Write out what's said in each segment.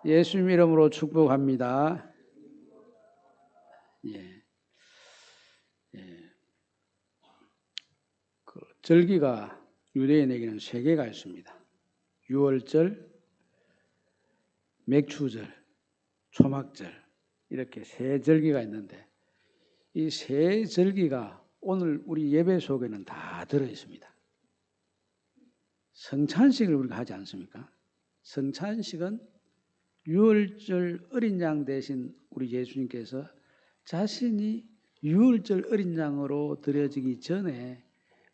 예수님 이름으로 축복합니다. 예, 예. 절기가 유대인에게는 세 개가 있습니다. 유월절, 맥추절, 초막절 이렇게 세 절기가 있는데 이 세 절기가 오늘 우리 예배 속에는 다 들어 있습니다. 성찬식을 우리가 하지 않습니까? 성찬식은 유월절 어린 양 대신 우리 예수님께서 자신이 유월절 어린 양으로 드려지기 전에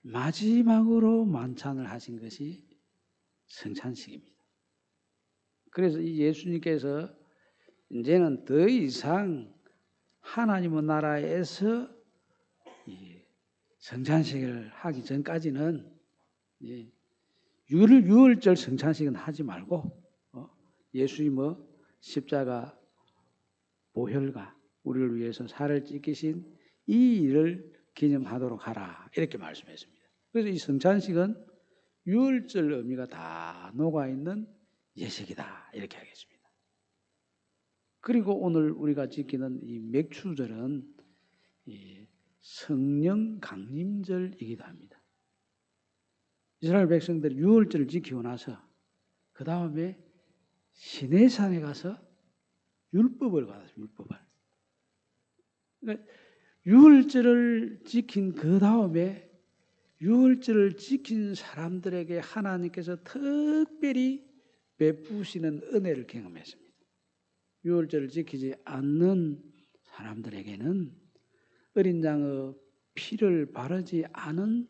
마지막으로 만찬을 하신 것이 성찬식입니다. 그래서 이 예수님께서 이제는 더 이상 하나님의 나라에서 성찬식을 하기 전까지는 유월절 성찬식은 하지 말고 예수님의 십자가 보혈과 우리를 위해서 살을 찢기신 이 일을 기념하도록 하라 이렇게 말씀했습니다. 그래서 이 성찬식은 유월절 의미가 다 녹아있는 예식이다 이렇게 하겠습니다. 그리고 오늘 우리가 지키는 이 맥추절은 성령 강림절이기도 합니다. 이스라엘 백성들이 유월절을 지키고 나서 그 다음에 시내산에 가서 율법을 받았어요. 율법을. 그러니까 유월절을 지킨 그 다음에 유월절을 지킨 사람들에게 하나님께서 특별히 베푸시는 은혜를 경험했습니다. 유월절을 지키지 않는 사람들에게는 어린 양의 피를 바르지 않은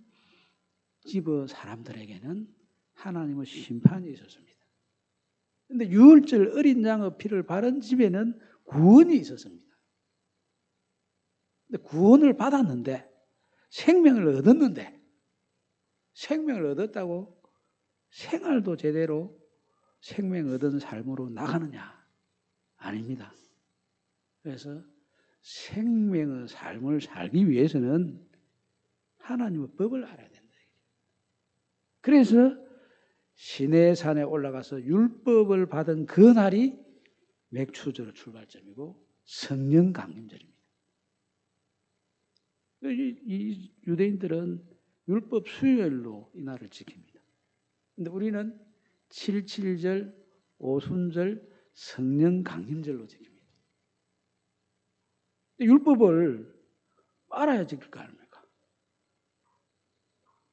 집의 사람들에게는 하나님의 심판이 있었습니다. 그런데 유월절 어린 양의 피를 바른 집에는 구원이 있었습니다. 근데 구원을 받았는데 생명을 얻었는데 생명을 얻었다고 생활도 제대로 생명 얻은 삶으로 나가느냐? 아닙니다. 그래서 생명의 삶을 살기 위해서는 하나님의 법을 알아야 된다. 그래서 시내산에 올라가서 율법을 받은 그 날이 맥추절 출발점이고 성령 강림절입니다. 이 유대인들은 율법 수요일로 이 날을 지킵니다. 그런데 우리는 7.7절, 오순절, 성령 강림절로 지킵니다. 율법을 알아야 지킬 거 아닙니까?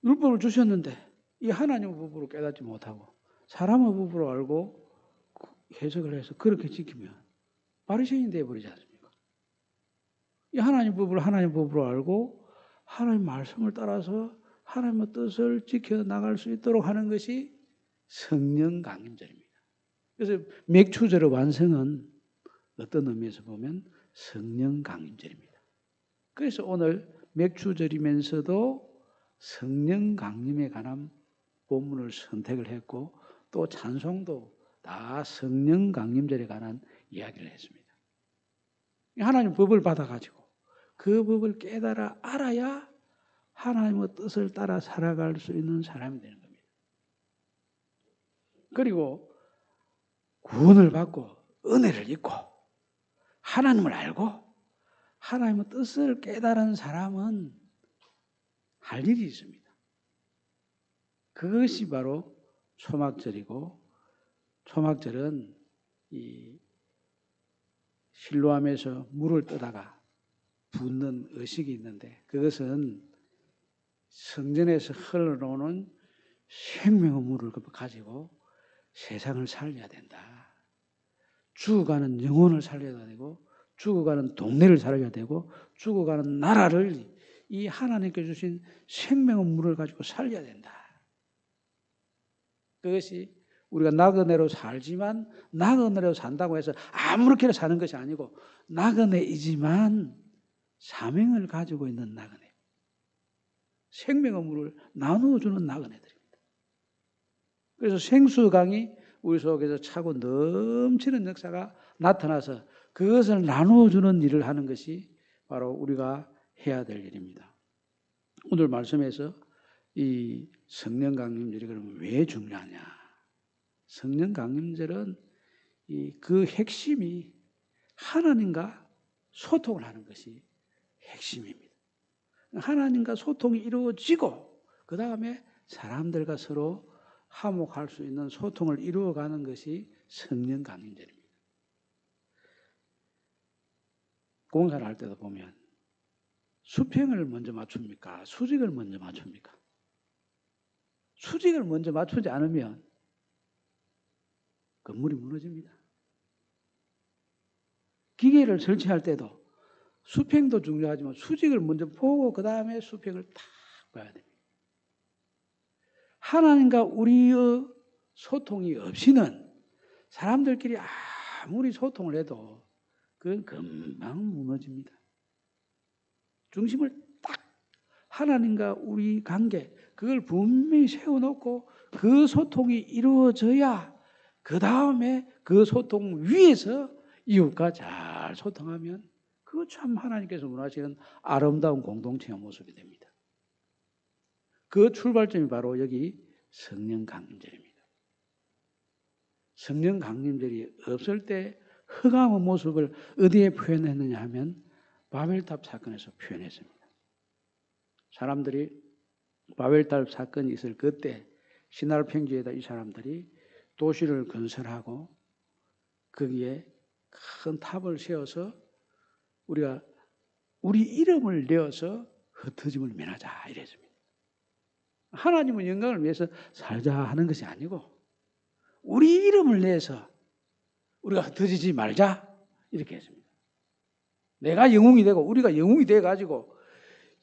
율법을 주셨는데 이 하나님의 법으로 깨닫지 못하고 사람의 법으로 알고 해석을 해서 그렇게 지키면 바리새인이 되어버리지 않습니까? 이 하나님 법으로 알고 하나님 말씀을 따라서 하나님의 뜻을 지켜나갈 수 있도록 하는 것이 성령 강림절입니다. 그래서 맥추절의 완성은 어떤 의미에서 보면 성령 강림절입니다. 그래서 오늘 맥추절이면서도 성령 강림에 관한 본문을 선택을 했고 또 찬송도 다 성령 강림절에 관한 이야기를 했습니다. 하나님 법을 받아가지고 그 법을 깨달아 알아야 하나님의 뜻을 따라 살아갈 수 있는 사람이 되는 겁니다. 그리고 구원을 받고 은혜를 입고 하나님을 알고 하나님의 뜻을 깨달은 사람은 할 일이 있습니다. 그것이 바로 초막절이고 초막절은 이 실로암에서 물을 떠다가 붓는 의식이 있는데 그것은 성전에서 흘러나오는 생명의 물을 가지고 세상을 살려야 된다. 죽어가는 영혼을 살려야 되고 죽어가는 동네를 살려야 되고 죽어가는 나라를 이 하나님께 주신 생명의 물을 가지고 살려야 된다. 그것이 우리가 나그네로 살지만 나그네로 산다고 해서 아무렇게나 사는 것이 아니고 나그네이지만 사명을 가지고 있는 나그네. 생명의 물을 나누어주는 나그네들입니다. 그래서 생수강이 우리 속에서 차고 넘치는 역사가 나타나서 그것을 나누어주는 일을 하는 것이 바로 우리가 해야 될 일입니다. 오늘 말씀에서 이 성령 강림절이 그러면 왜 중요하냐? 성령 강림절은 그 핵심이 하나님과 소통을 하는 것이 핵심입니다. 하나님과 소통이 이루어지고 그 다음에 사람들과 서로 화목할 수 있는 소통을 이루어가는 것이 성령 강림절입니다. 공사를 할 때도 보면 수평을 먼저 맞춥니까? 수직을 먼저 맞춥니까? 수직을 먼저 맞추지 않으면 건물이 무너집니다. 기계를 설치할 때도 수평도 중요하지만 수직을 먼저 보고 그 다음에 수평을 딱 봐야 됩니다. 하나님과 우리의 소통이 없이는 사람들끼리 아무리 소통을 해도 그건 금방 무너집니다. 중심을 딱 하나님과 우리 관계 그걸 분명히 세워놓고 그 소통이 이루어져야 그 다음에 그 소통 위에서 이웃과 잘 소통하면 그거 참 하나님께서 원하시는 아름다운 공동체의 모습이 됩니다. 그 출발점이 바로 여기 성령 강림절입니다. 성령 강림절이 없을 때 흑암의 모습을 어디에 표현했느냐 하면 바벨탑 사건에서 표현했습니다. 사람들이 바벨탑 사건이 있을 그때 시날 평지에다 이 사람들이 도시를 건설하고 거기에 큰 탑을 세워서 우리가 우리 이름을 내어서 흩어짐을 면하자 이랬습니다. 하나님은 영광을 위해서 살자 하는 것이 아니고 우리 이름을 내서 우리가 흩어지지 말자 이렇게 했습니다. 내가 영웅이 되고 우리가 영웅이 돼가지고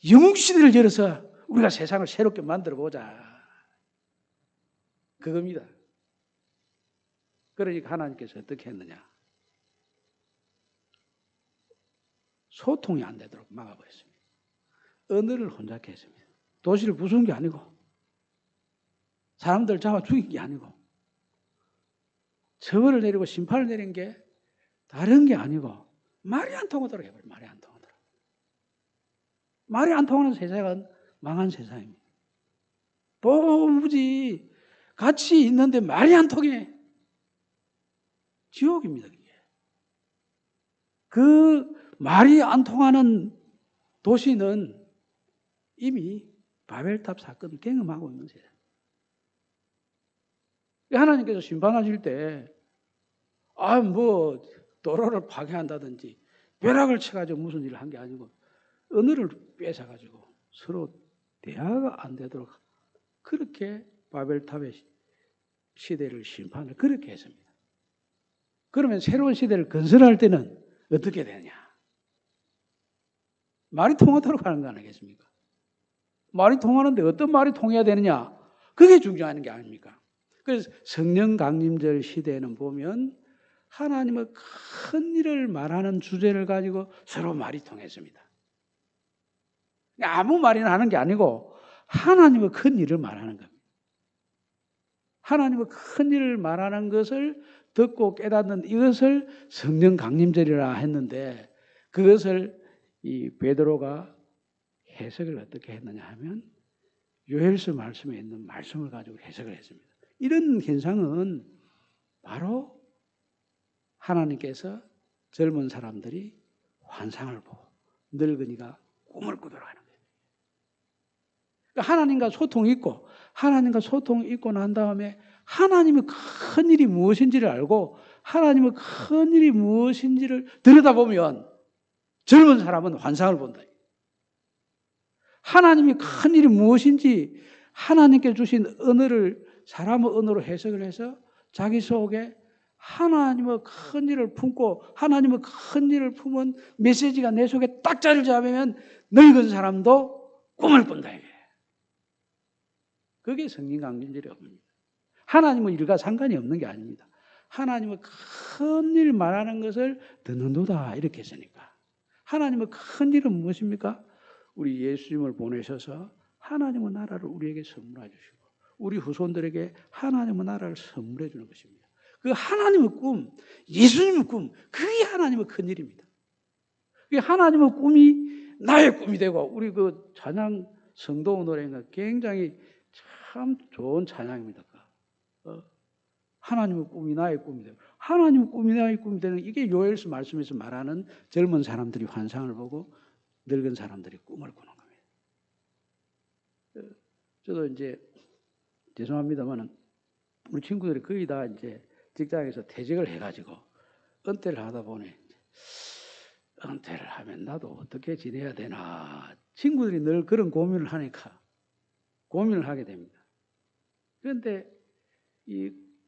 영웅시대를 열어서 우리가 세상을 새롭게 만들어보자. 그겁니다. 그러니까 하나님께서 어떻게 했느냐. 소통이 안 되도록 막아버렸습니다. 언어를 혼잡게 했습니다. 도시를 부수는 게 아니고 사람들 잡아 죽인 게 아니고 처벌을 내리고 심판을 내린 게 다른 게 아니고 말이 안 통하도록 해버려요. 말이 안 통하도록. 말이 안 통하는 세상은 망한 세상입니다. 도무지 같이 있는데 말이 안 통해. 지옥입니다. 그게. 그 말이 안 통하는 도시는 이미 바벨탑 사건을 경험하고 있는 세상. 하나님께서 심판하실 때, 도로를 파괴한다든지, 벼락을 쳐가지고 무슨 일을 한 게 아니고, 언어를 뺏어가지고 서로 대화가 안 되도록 그렇게 바벨탑의 시대를 심판을 그렇게 했습니다. 그러면 새로운 시대를 건설할 때는 어떻게 되느냐? 말이 통하도록 하는 거 아니겠습니까? 말이 통하는데 어떤 말이 통해야 되느냐? 그게 중요한 게 아닙니까? 그래서 성령 강림절 시대에는 보면 하나님의 큰 일을 말하는 주제를 가지고 서로 말이 통했습니다. 아무 말이나 하는 게 아니고 하나님의 큰 일을 말하는 겁니다. 하나님의 큰 일을 말하는 것을 듣고 깨닫는 이것을 성령 강림절이라 했는데 그것을 이 베드로가 해석을 어떻게 했느냐 하면 요엘서 말씀에 있는 말씀을 가지고 해석을 했습니다. 이런 현상은 바로 하나님께서 젊은 사람들이 환상을 보고 늙은이가 꿈을 꾸도록 하는 거예요. 그러니까 하나님과 소통이 있고 하나님과 소통이 있고 난 다음에 하나님의 큰 일이 무엇인지를 알고 하나님의 큰 일이 무엇인지를 들여다보면 젊은 사람은 환상을 본다. 하나님의 큰 일이 무엇인지 하나님께 주신 언어를 사람의 언어로 해석을 해서 자기 속에 하나님의 큰 일을 품고 하나님의 큰 일을 품은 메시지가 내 속에 딱 자리를 잡으면 늙은 사람도 꿈을 꾼다. 그게 성령 강림절의 의미입니다. 하나님의 일과 상관이 없는 게 아닙니다. 하나님의 큰 일 말하는 것을 듣는도다 이렇게 했으니까. 하나님의 큰 일은 무엇입니까? 우리 예수님을 보내셔서 하나님의 나라를 우리에게 선물해 주시고 우리 후손들에게 하나님의 나라를 선물해 주는 것입니다. 그 하나님의 꿈, 예수님의 꿈, 그게 하나님의 큰 일입니다. 그게 하나님의 꿈이 나의 꿈이 되고 우리 그 찬양 성도 노래가 굉장히 참 좋은 찬양입니다. 하나님의 꿈이 나의 꿈이 되고 하나님 꿈이나 이 꿈이 되는 이게 요엘서 말씀에서 말하는 젊은 사람들이 환상을 보고 늙은 사람들이 꿈을 꾸는 겁니다. 저도 이제 죄송합니다만은 우리 친구들이 거의 다 이제 직장에서 퇴직을 해가지고 은퇴를 하다 보니 은퇴를 하면 나도 어떻게 지내야 되나 친구들이 늘 그런 고민을 하니까 고민을 하게 됩니다. 그런데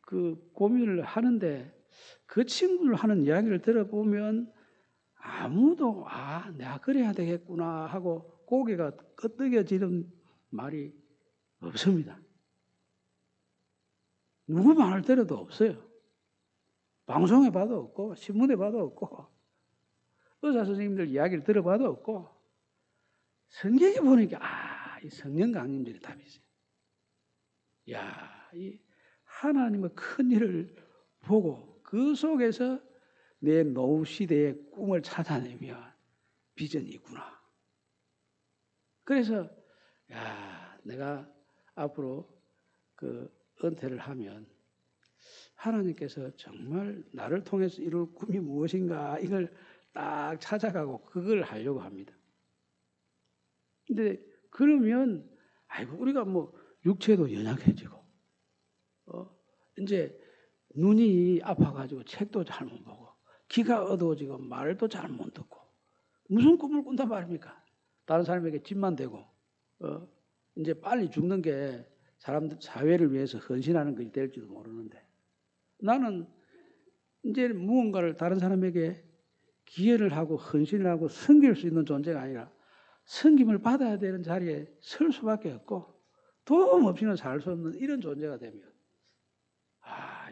그 고민을 하는데 그 친구들 하는 이야기를 들어보면 아무도 내가 그래야 되겠구나 하고 고개가 끄덕여지는 말이 없습니다. 누구 말을 들어도 없어요. 방송에 봐도 없고 신문에 봐도 없고 의사 선생님들 이야기를 들어봐도 없고 성경에 보니까 이 성령 강림절의 답이 있어요. 이 하나님의 큰 일을 보고 그 속에서 내 노후 시대의 꿈을 찾아내면 비전이 있구나. 그래서 내가 앞으로 그 은퇴를 하면 하나님께서 정말 나를 통해서 이룰 꿈이 무엇인가 이걸 딱 찾아가고 그걸 하려고 합니다. 근데 그러면 우리가 뭐 육체도 연약해지고 이제 눈이 아파가지고 책도 잘 못 보고 귀가 어두워지고 말도 잘 못 듣고 무슨 꿈을 꾼단 말입니까? 다른 사람에게 짐만 되고 이제 빨리 죽는 게 사람들 사회를 위해서 헌신하는 것이 될지도 모르는데 나는 이제 무언가를 다른 사람에게 기여를 하고 헌신을 하고 섬길 수 있는 존재가 아니라 섬김을 받아야 되는 자리에 설 수밖에 없고 도움 없이는 살 수 없는 이런 존재가 되면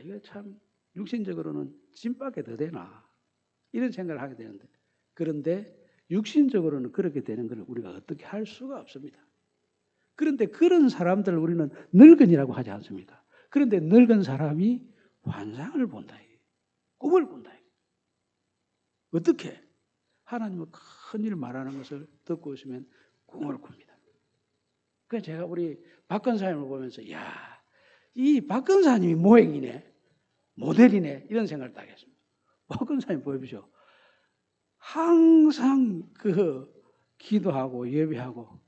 이거 참 육신적으로는 짐밖에 더 되나 이런 생각을 하게 되는데 그런데 육신적으로는 그렇게 되는 걸 우리가 어떻게 할 수가 없습니다. 그런데 그런 사람들을 우리는 늙은이라고 하지 않습니까? 그런데 늙은 사람이 환상을 본다. 꿈을 본다. 어떻게? 하나님의 큰 일을 말하는 것을 듣고 있으면 꿈을 꿉니다. 그래서 제가 우리 박 권사님을 보면서 이 박 권사님이 모형이네. 모델이네. 이런 생각을 딱 했습니다. 박 권사님 보십시오. 항상 기도하고 예배하고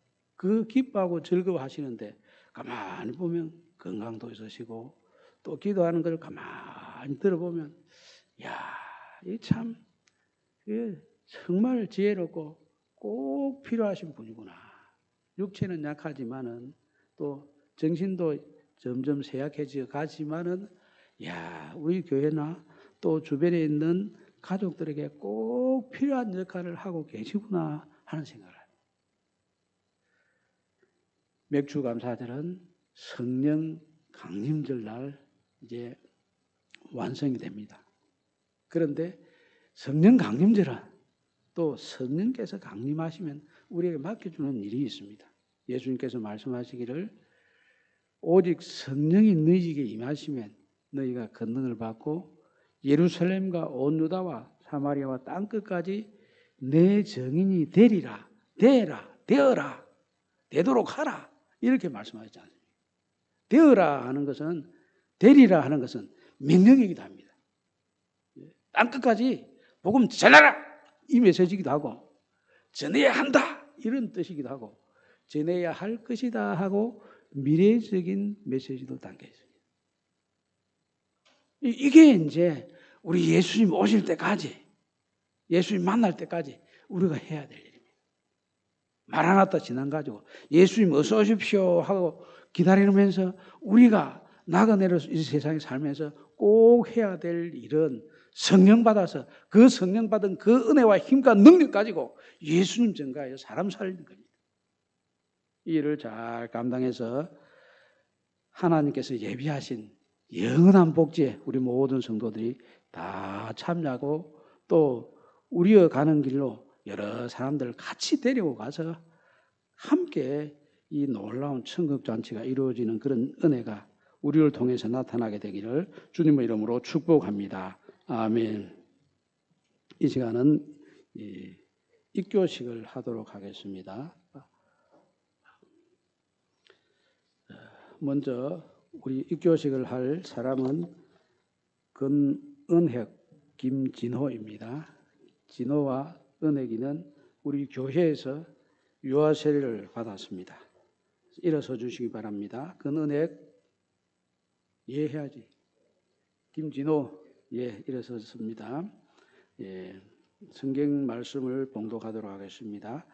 기뻐하고 즐거워하시는데 가만히 보면 건강도 있으시고 또 기도하는 걸 가만히 들어보면 이 참 정말 지혜롭고 꼭 필요하신 분이구나. 육체는 약하지만은 또 정신도 점점 쇠약해져 가지만은 우리 교회나 또 주변에 있는 가족들에게 꼭 필요한 역할을 하고 계시구나 하는 생각을 합니다. 맥주감사절은 성령 강림절 날 이제 완성이 됩니다. 그런데 성령 강림절은 또 성령께서 강림하시면 우리에게 맡겨주는 일이 있습니다. 예수님께서 말씀하시기를 오직 성령이 너희에게 임하시면 너희가 권능을 받고 예루살렘과 온 유다와 사마리아와 땅끝까지 내 증인이 되리라. 되어라. 되도록 하라. 이렇게 말씀하셨지 않습니까? 되어라 하는 것은 되리라 하는 것은 명령이기도 합니다. 땅끝까지 복음 전하라 이 메시지이기도 하고 전해야 한다 이런 뜻이기도 하고 전해야 할 것이다 하고 미래적인 메시지도 담겨 있습니다. 이게 이제 우리 예수님 오실 때까지 예수님 만날 때까지 우리가 해야 될 일입니다. 마라나타 지난 가지고 예수님 어서 오십시오 하고 기다리면서 우리가 나그네로 이 세상에 살면서 꼭 해야 될 일은 성령 받아서 그 성령 받은 그 은혜와 힘과 능력 가지고 예수님 전가하여 사람 살리는 겁니다. 이 일을 잘 감당해서 하나님께서 예비하신 영원한 복지에 우리 모든 성도들이 다 참여하고 또 우리가 가는 길로 여러 사람들을 같이 데리고 가서 함께 이 놀라운 천국잔치가 이루어지는 그런 은혜가 우리를 통해서 나타나게 되기를 주님의 이름으로 축복합니다. 아멘. 이 시간은 입교식을 하도록 하겠습니다. 먼저 우리 입교식을 할 사람은 은핵 김진호입니다. 진호와 은핵이는 우리 교회에서 유아 세례를 받았습니다. 일어서 주시기 바랍니다. 근은핵 예 해야지. 김진호 예 일어섰습니다. 예, 성경 말씀을 봉독하도록 하겠습니다.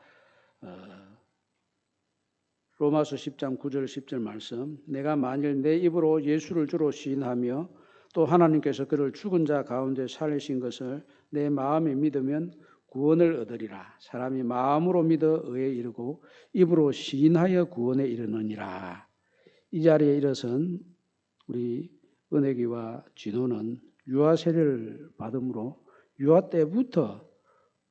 로마서 10장 9절 10절 말씀. 내가 만일 내 입으로 예수를 주로 시인하며 또 하나님께서 그를 죽은 자 가운데 살리신 것을 내 마음에 믿으면 구원을 얻으리라. 사람이 마음으로 믿어 의에 이르고 입으로 시인하여 구원에 이르느니라. 이 자리에 일어선 우리 은혜기와 진호는 유아 세례를 받음으로 유아 때부터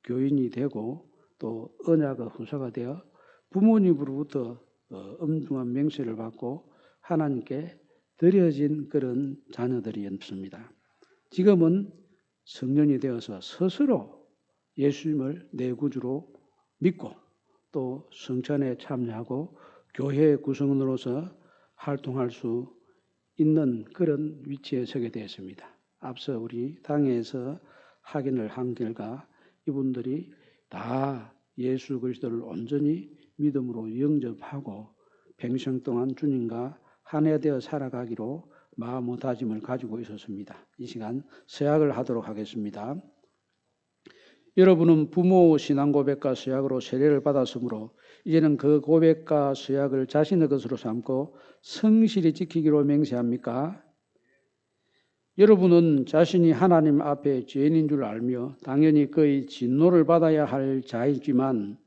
교인이 되고 또 언약의 후사가 되어 부모님으로부터 엄중한 명세를 받고 하나님께 드려진 그런 자녀들이었습니다. 지금은 성년이 되어서 스스로 예수님을 내 구주로 믿고 또 성찬에 참여하고 교회 구성원으로서 활동할 수 있는 그런 위치에 서게 되었습니다. 앞서 우리 당에서 확인을 한 결과 이분들이 다 예수 그리스도를 온전히 믿음으로 영접하고 평생 동안 주님과 한해되어 살아가기로 마음의 다짐을 가지고 있었습니다. 이 시간 서약을 하도록 하겠습니다. 여러분은 부모 신앙 고백과 서약으로 세례를 받았으므로 이제는 그 고백과 서약을 자신의 것으로 삼고 성실히 지키기로 맹세합니까? 여러분은 자신이 하나님 앞에 죄인인 줄 알며 당연히 그의 진노를 받아야 할 자이지만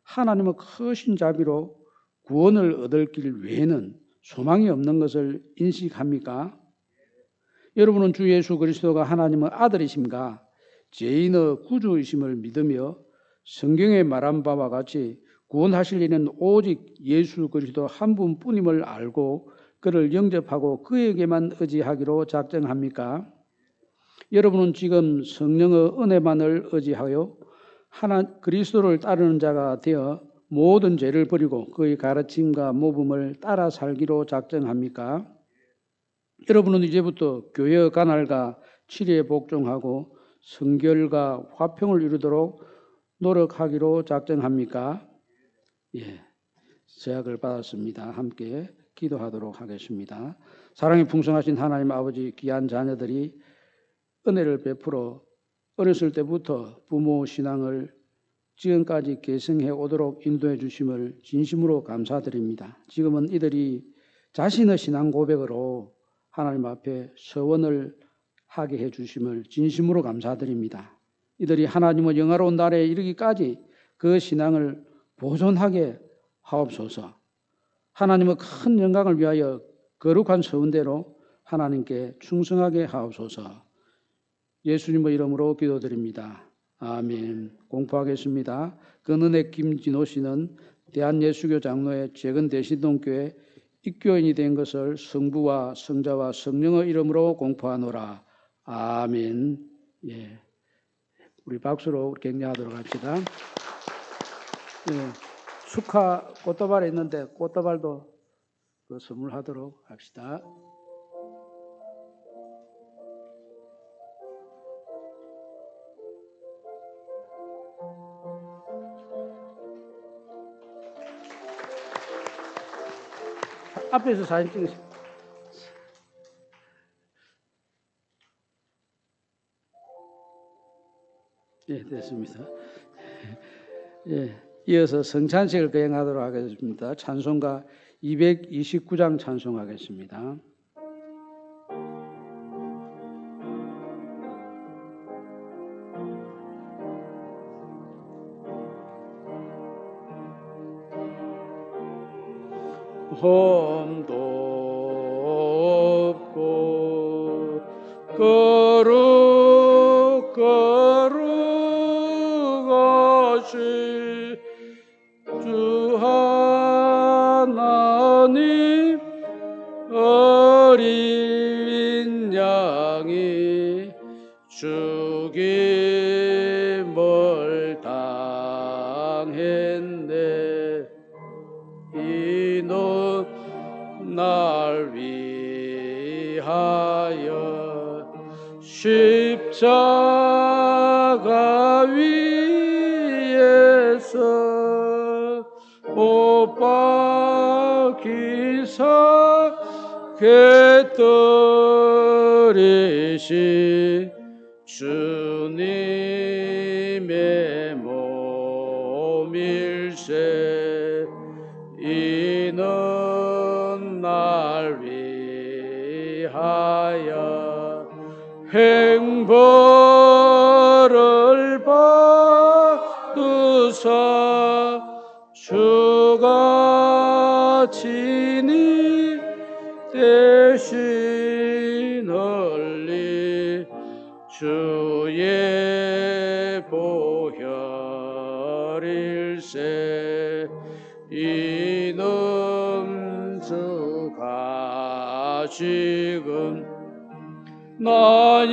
하나님의 크신 자비로 구원을 얻을 길 외에는 소망이 없는 것을 인식합니까? 여러분은 주 예수 그리스도가 하나님의 아들이심과 죄인의 구주이심을 믿으며 성경에 말한 바와 같이 구원하실 이는 오직 예수 그리스도 한 분뿐임을 알고 그를 영접하고 그에게만 의지하기로 작정합니까? 여러분은 지금 성령의 은혜만을 의지하여 그리스도를 따르는 자가 되어 모든 죄를 버리고 그의 가르침과 모범을 따라 살기로 작정합니까? 여러분은 이제부터 교회의 간할과 치리에 복종하고 성결과 화평을 이루도록 노력하기로 작정합니까? 예, 서약을 받았습니다. 함께 기도하도록 하겠습니다. 사랑이 풍성하신 하나님 아버지 귀한 자녀들이 은혜를 베풀어 어렸을 때부터 부모 신앙을 지금까지 계승해 오도록 인도해 주심을 진심으로 감사드립니다. 지금은 이들이 자신의 신앙 고백으로 하나님 앞에 서원을 하게 해 주심을 진심으로 감사드립니다. 이들이 하나님의 영화로운 날에 이르기까지 그 신앙을 보존하게 하옵소서. 하나님의 큰 영광을 위하여 거룩한 서원대로 하나님께 충성하게 하옵소서. 예수님의 이름으로 기도드립니다. 아멘. 공포하겠습니다. 근은혜 김진호 씨는 대한예수교 장로의 최근 대신동교회 입교인이 된 것을 성부와 성자와 성령의 이름으로 공포하노라. 아멘. 예, 우리 박수로 격려하도록 합시다. 예, 축하 꽃다발에 있는데 꽃다발도 선물하도록 합시다. 앞에서 사진 찍으세요. 예, 됐습니다. 예, 이어서 성찬식을 거행하도록 하겠습니다. 찬송가 229장 찬송하겠습니다. 험도 없고 거룩하실 주 하나님 어린 양이 죽임을 당했네. 이는 날 위하여 십자가 위에서 못 박히사 궤떨이시 주님의 몸일세 이는 날 위하여 행벌을 받으사 주가 친히 대신을리 주의 보혈일세 이는 주가 지금 나에게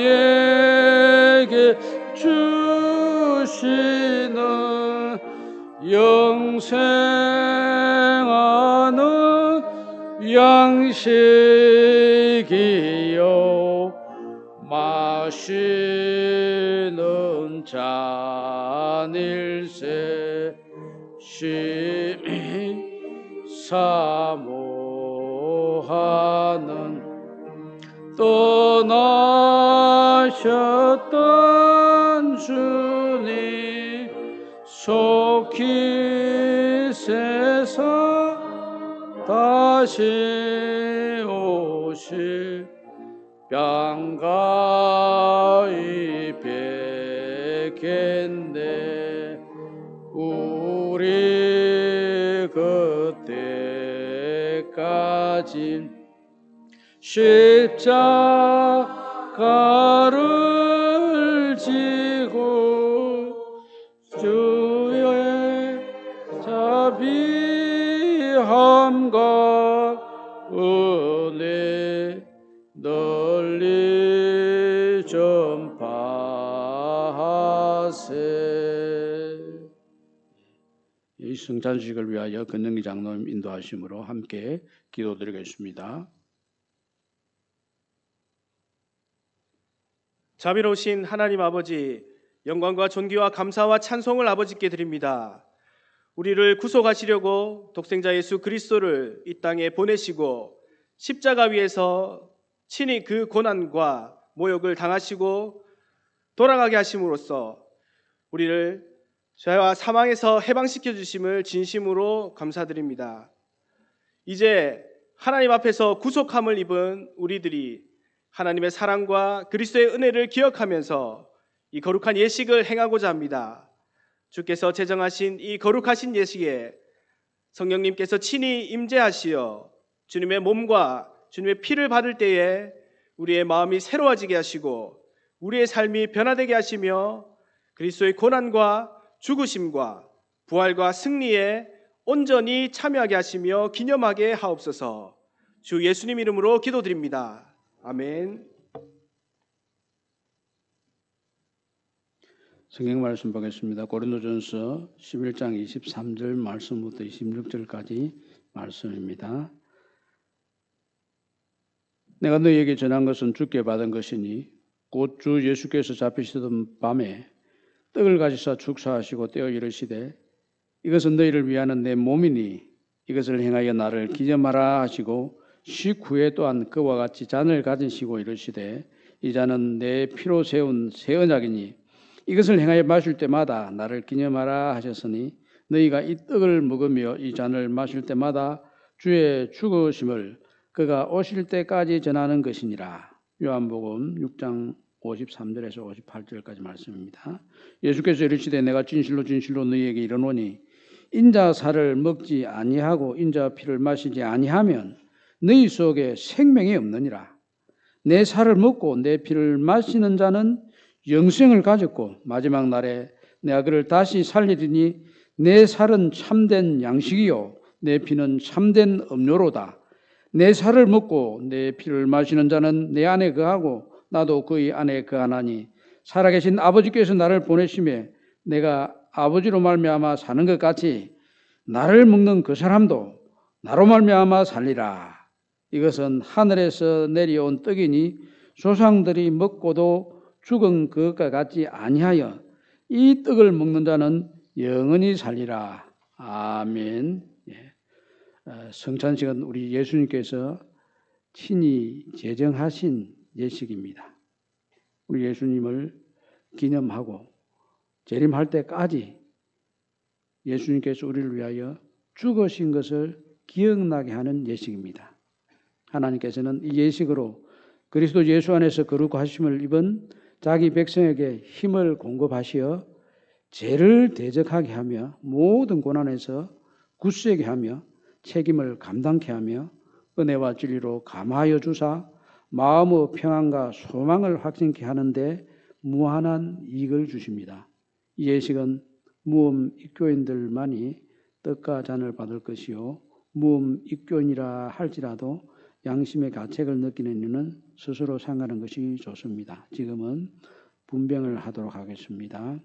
주시는 영생하는 양식이요 마시는 잔일세 심히 사모하는 떠나셨던 주님 속히 세상 다시 오실 평가히 뵙겠네 우리 그때까지 십자가를 지고 주의 자비함과 은혜 널리 전파하세. 이 성찬식을 위하여 권능기 장로님 인도하심으로 함께 기도드리겠습니다. 자비로우신 하나님 아버지, 영광과 존귀와 감사와 찬송을 아버지께 드립니다. 우리를 구속하시려고 독생자 예수 그리스도를 이 땅에 보내시고 십자가 위에서 친히 그 고난과 모욕을 당하시고 돌아가게 하심으로써 우리를 죄와 사망에서 해방시켜 주심을 진심으로 감사드립니다. 이제 하나님 앞에서 구속함을 입은 우리들이 하나님의 사랑과 그리스도의 은혜를 기억하면서 이 거룩한 예식을 행하고자 합니다. 주께서 제정하신 이 거룩하신 예식에 성령님께서 친히 임재하시어 주님의 몸과 주님의 피를 받을 때에 우리의 마음이 새로워지게 하시고 우리의 삶이 변화되게 하시며 그리스도의 고난과 죽으심과 부활과 승리에 온전히 참여하게 하시며 기념하게 하옵소서. 주 예수님 이름으로 기도드립니다. 아멘. 성경 말씀 보겠습니다. 고린도전서 11장 23절 말씀부터 26절까지 말씀입니다. 내가 너희에게 전한 것은 주께 받은 것이니 곧 주 예수께서 잡히시던 밤에 떡을 가지사 축사하시고 떼어 이르시되 이것은 너희를 위하는 내 몸이니 이것을 행하여 나를 기념하라 하시고 식후에 또한 그와 같이 잔을 가지시고 이르시되 이 잔은 내 피로 세운 새 언약이니 이것을 행하여 마실 때마다 나를 기념하라 하셨으니 너희가 이 떡을 먹으며 이 잔을 마실 때마다 주의 죽으심을 그가 오실 때까지 전하는 것이니라. 요한복음 6장 53절에서 58절까지 말씀입니다. 예수께서 이르시되 내가 진실로 진실로 너희에게 이르노니 인자 살을 먹지 아니하고 인자 피를 마시지 아니하면 너희 속에 생명이 없느니라. 내 살을 먹고 내 피를 마시는 자는 영생을 가졌고 마지막 날에 내가 그를 다시 살리리니 내 살은 참된 양식이요 내 피는 참된 음료로다. 내 살을 먹고 내 피를 마시는 자는 내 안에 거하고 나도 그의 안에 거하나니 살아계신 아버지께서 나를 보내심에 내가 아버지로 말미암아 사는 것 같이 나를 먹는 그 사람도 나로 말미암아 살리라. 이것은 하늘에서 내려온 떡이니 조상들이 먹고도 죽은 그것과 같지 아니하여 이 떡을 먹는 자는 영원히 살리라. 아멘. 예. 성찬식은 우리 예수님께서 친히 제정하신 예식입니다. 우리 예수님을 기념하고 재림할 때까지 예수님께서 우리를 위하여 죽으신 것을 기억나게 하는 예식입니다. 하나님께서는 이 예식으로 그리스도 예수 안에서 거룩하심을 입은 자기 백성에게 힘을 공급하시어 죄를 대적하게 하며 모든 고난에서 굳세게 하며 책임을 감당케 하며 은혜와 진리로 감하여 주사 마음의 평안과 소망을 확증케 하는데 무한한 이익을 주십니다. 이 예식은 무음 입교인들만이 떡과 잔을 받을 것이요 무음 입교인이라 할지라도 양심의 가책을 느끼는 이는 스스로 상하는 것이 좋습니다. 지금은 분병을 하도록 하겠습니다.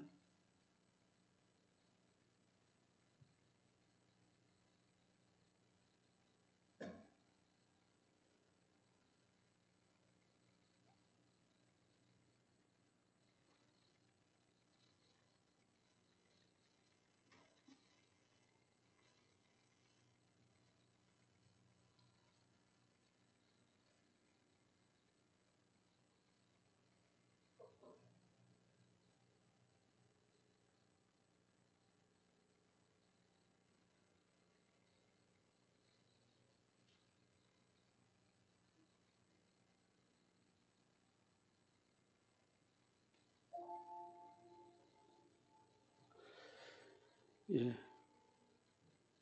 예,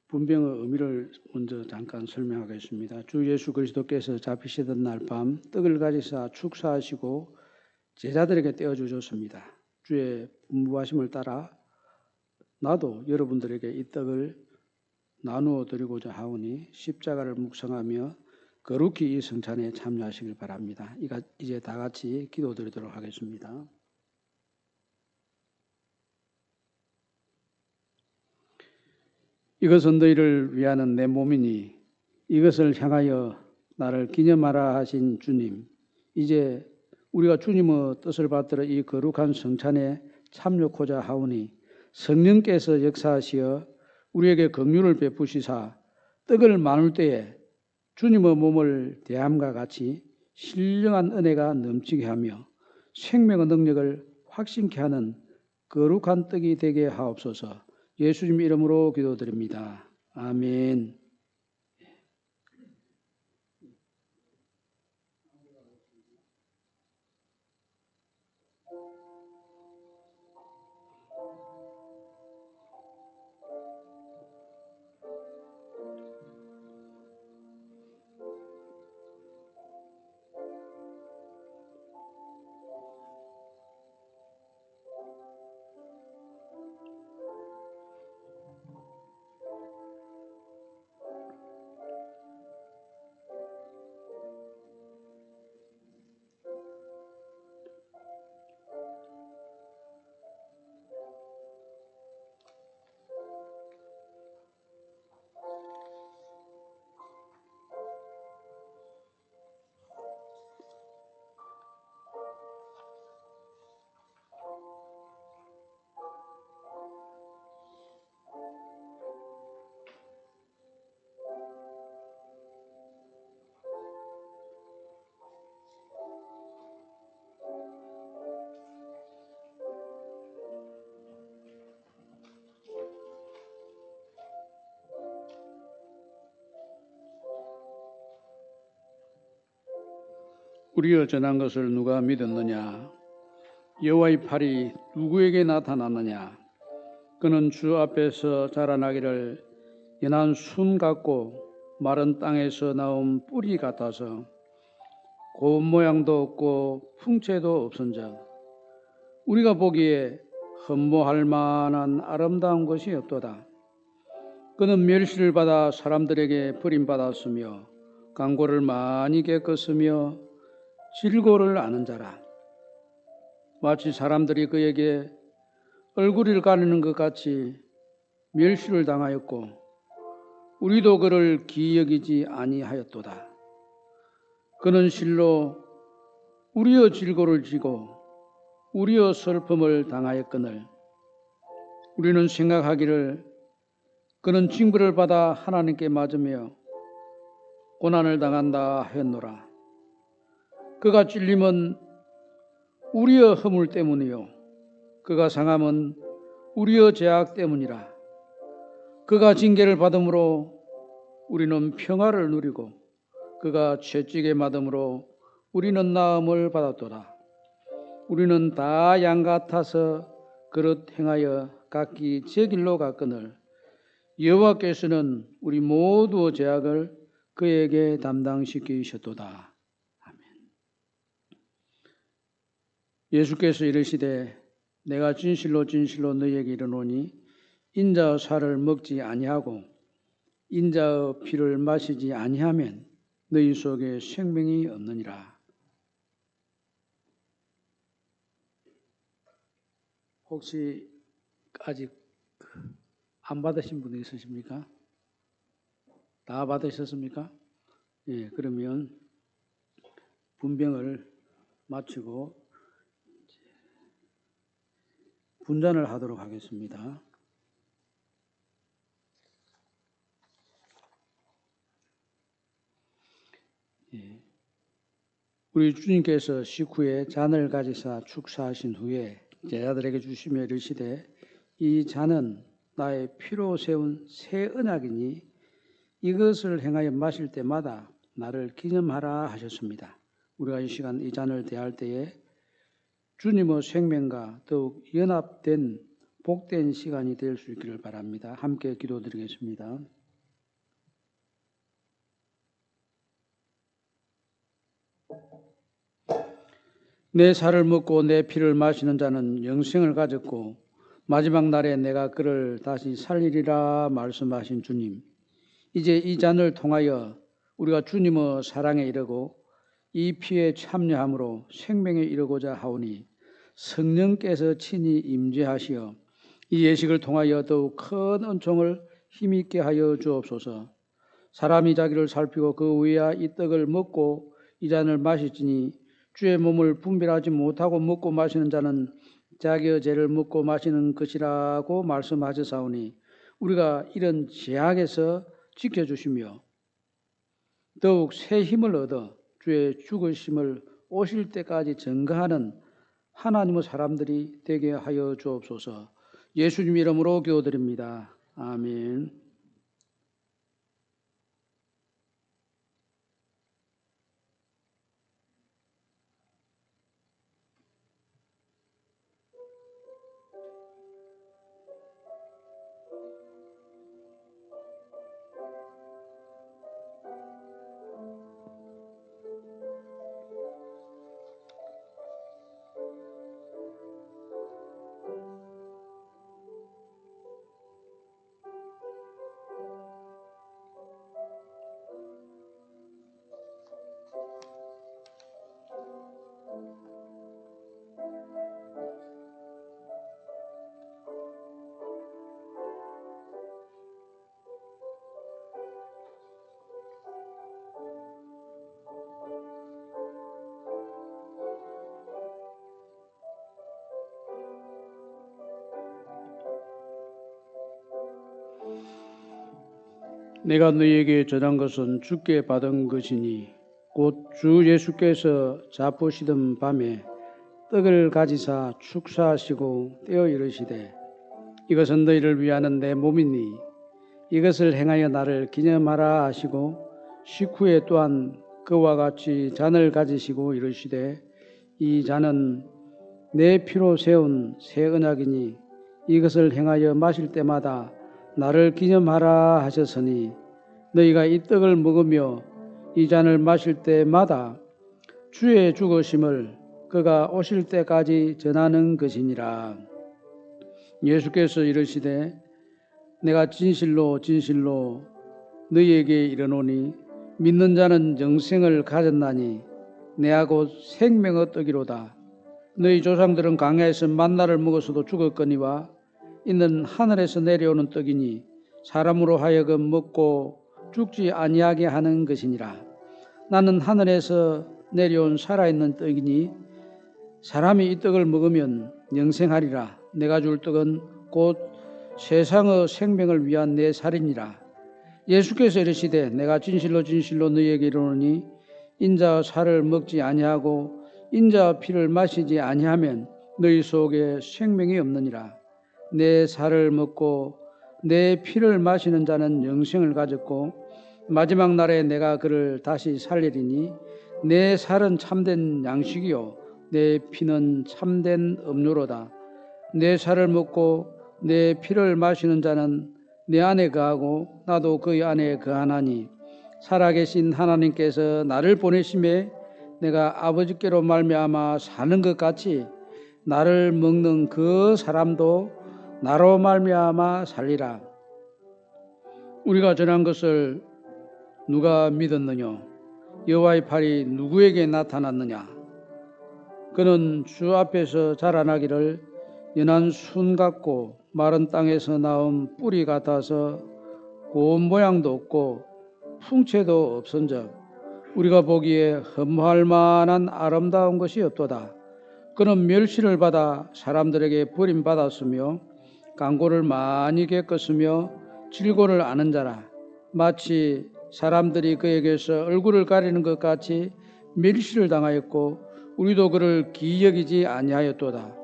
분병의 의미를 먼저 잠깐 설명하겠습니다. 주 예수 그리스도께서 잡히시던 날 밤 떡을 가지사 축사하시고 제자들에게 떼어주셨습니다. 주의 분부하심을 따라 나도 여러분들에게 이 떡을 나누어 드리고자 하오니 십자가를 묵상하며 거룩히 이 성찬에 참여하시길 바랍니다. 이제 다 같이 기도드리도록 하겠습니다. 이것은 너희를 위하는 내 몸이니 이것을 향하여 나를 기념하라 하신 주님, 이제 우리가 주님의 뜻을 받들어 이 거룩한 성찬에 참여하고자 하오니 성령께서 역사하시어 우리에게 긍휼을 베푸시사 떡을 나눌 때에 주님의 몸을 대함과 같이 신령한 은혜가 넘치게 하며 생명의 능력을 확신케 하는 거룩한 떡이 되게 하옵소서. 예수님 이름으로 기도드립니다. 아멘. 우리가 전한 것을 누가 믿었느냐? 여호와의 팔이 누구에게 나타났느냐? 그는 주 앞에서 자라나기를 연한 순 같고 마른 땅에서 나온 뿌리 같아서 고운 모양도 없고 풍채도 없은즉 우리가 보기에 흠모할 만한 아름다운 것이 없도다. 그는 멸시를 받아 사람들에게 버림받았으며 강고를 많이 겪었으며 질고를 아는 자라. 마치 사람들이 그에게 얼굴을 가리는 것 같이 멸시를 당하였고 우리도 그를 기이 여기지 아니하였도다. 그는 실로 우리의 질고를 지고 우리의 슬픔을 당하였거늘 우리는 생각하기를 그는 징벌을 받아 하나님께 맞으며 고난을 당한다 하였노라. 그가 찔림은 우리의 허물 때문이요 그가 상함은 우리의 죄악 때문이라. 그가 징계를 받음으로 우리는 평화를 누리고 그가 채찍에 맞음으로 우리는 나음을 받았도다. 우리는 다 양 같아서 그릇 행하여 각기 제 길로 갔거늘 여호와께서는 우리 모두의 죄악을 그에게 담당시키셨도다. 아멘. 예수께서 이르시되 내가 진실로 진실로 너희에게 이르노니 인자의 살을 먹지 아니하고 인자의 피를 마시지 아니하면 너희 속에 생명이 없느니라. 혹시 아직 안 받으신 분이 있으십니까? 다 받으셨습니까? 예, 그러면 분병을 마치고 분잔을 하도록 하겠습니다. 예. 우리 주님께서 식후에 잔을 가지사 축사하신 후에 제자들에게 주시며 이르시되 이 잔은 나의 피로 세운 새 언약이니 이것을 행하여 마실 때마다 나를 기념하라 하셨습니다. 우리가 이 시간 이 잔을 대할 때에 주님의 생명과 더욱 연합된 복된 시간이 될 수 있기를 바랍니다. 함께 기도드리겠습니다. 내 살을 먹고 내 피를 마시는 자는 영생을 가졌고 마지막 날에 내가 그를 다시 살리리라 말씀하신 주님. 이제 이 잔을 통하여 우리가 주님의 사랑에 이르고 이 피에 참여함으로 생명에 이르고자 하오니 성령께서 친히 임재하시어 이 예식을 통하여 더욱 큰 은총을 힘있게 하여 주옵소서. 사람이 자기를 살피고 그 위에 이 떡을 먹고 이 잔을 마시지니 주의 몸을 분별하지 못하고 먹고 마시는 자는 자기의 죄를 먹고 마시는 것이라고 말씀하셨사오니 우리가 이런 죄악에서 지켜주시며 더욱 새 힘을 얻어 주의 죽으심을 오실 때까지 증거하는 하나님의 사람들이 되게 하여 주옵소서. 예수님 이름으로 기도드립니다. 아멘. 내가 너희에게 전한 것은 주께 받은 것이니 곧 주 예수께서 잡으시던 밤에 떡을 가지사 축사하시고 떼어 이르시되 이것은 너희를 위하는 내 몸이니 이것을 행하여 나를 기념하라 하시고 식후에 또한 그와 같이 잔을 가지시고 이르시되 이 잔은 내 피로 세운 새 언약이니 이것을 행하여 마실 때마다 나를 기념하라 하셨으니 너희가 이 떡을 먹으며 이 잔을 마실 때마다 주의 죽으심을 그가 오실 때까지 전하는 것이니라. 예수께서 이르시되 내가 진실로 진실로 너희에게 이르노니 믿는 자는 영생을 가졌나니 내가 곧 생명의 떡이로다. 너희 조상들은 광야에서 만나를 먹어서도 죽었거니와 이는 하늘에서 내려오는 떡이니 사람으로 하여금 먹고 죽지 아니하게 하는 것이니라. 나는 하늘에서 내려온 살아있는 떡이니 사람이 이 떡을 먹으면 영생하리라. 내가 줄 떡은 곧 세상의 생명을 위한 내 살이니라. 예수께서 이르시되 내가 진실로 진실로 너희에게 이르노니 인자의 살을 먹지 아니하고 인자의 피를 마시지 아니하면 너희 속에 생명이 없느니라. 내 살을 먹고 내 피를 마시는 자는 영생을 가졌고 마지막 날에 내가 그를 다시 살리리니 내 살은 참된 양식이요 내 피는 참된 음료로다. 내 살을 먹고 내 피를 마시는 자는 내 안에 거하고 나도 그의 안에 거하나니 살아계신 하나님께서 나를 보내심에 내가 아버지께로 말미암아 사는 것 같이 나를 먹는 그 사람도 나로 말미암아 살리라. 우리가 전한 것을 누가 믿었느냐? 여호와의 팔이 누구에게 나타났느냐? 그는 주 앞에서 자라나기를 연한 순 같고 마른 땅에서 나온 뿌리 같아서 고운 모양도 없고 풍채도 없은즉 우리가 보기에 흠모할 만한 아름다운 것이 없도다. 그는 멸시를 받아 사람들에게 버림받았으며 강고를 많이 겪었으며 질고를 아는 자라. 마치 사람들이 그에게서 얼굴을 가리는 것 같이 멸시를 당하였고 우리도 그를 기이 여기지 아니하였도다.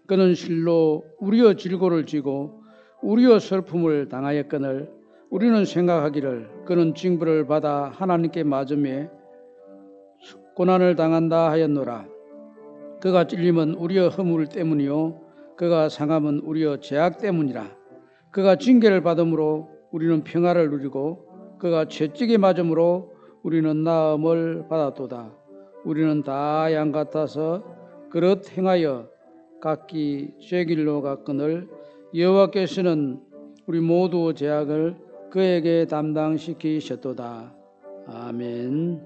그는 실로 우리의 질고를 지고 우리의 슬픔을 당하였거늘 우리는 생각하기를 그는 징벌을 받아 하나님께 맞으며 고난을 당한다 하였노라. 그가 찔림은 우리의 허물 때문이요 그가 상함은 우리의 죄악 때문이라. 그가 징계를 받음으로 우리는 평화를 누리고 그가 채찍에 맞음으로 우리는 나음을 받았도다. 우리는 다 양 같아서 그릇 행하여 각기 죄길로 갔거늘 여호와께서는 우리 모두의 죄악을 그에게 담당시키셨도다. 아멘.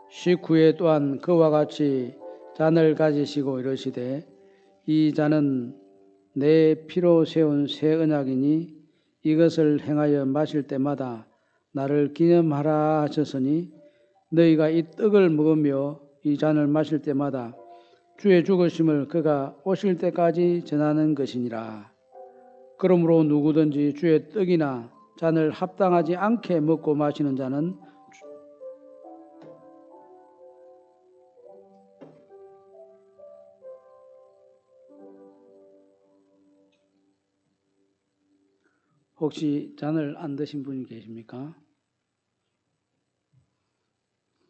(19회) 또한 그와 같이 잔을 가지시고 이르시되 이 잔은 내 피로 세운 새 언약이니 이것을 행하여 마실 때마다 나를 기념하라 하셨으니 너희가 이 떡을 먹으며 이 잔을 마실 때마다 주의 죽으심을 그가 오실 때까지 전하는 것이니라. 그러므로 누구든지 주의 떡이나 잔을 합당하지 않게 먹고 마시는 자는 혹시 잔을 안 드신 분이 계십니까?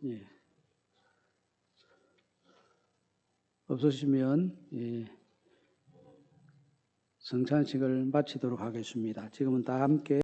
예. 없으시면 성찬식을 마치도록 하겠습니다. 지금은 다 함께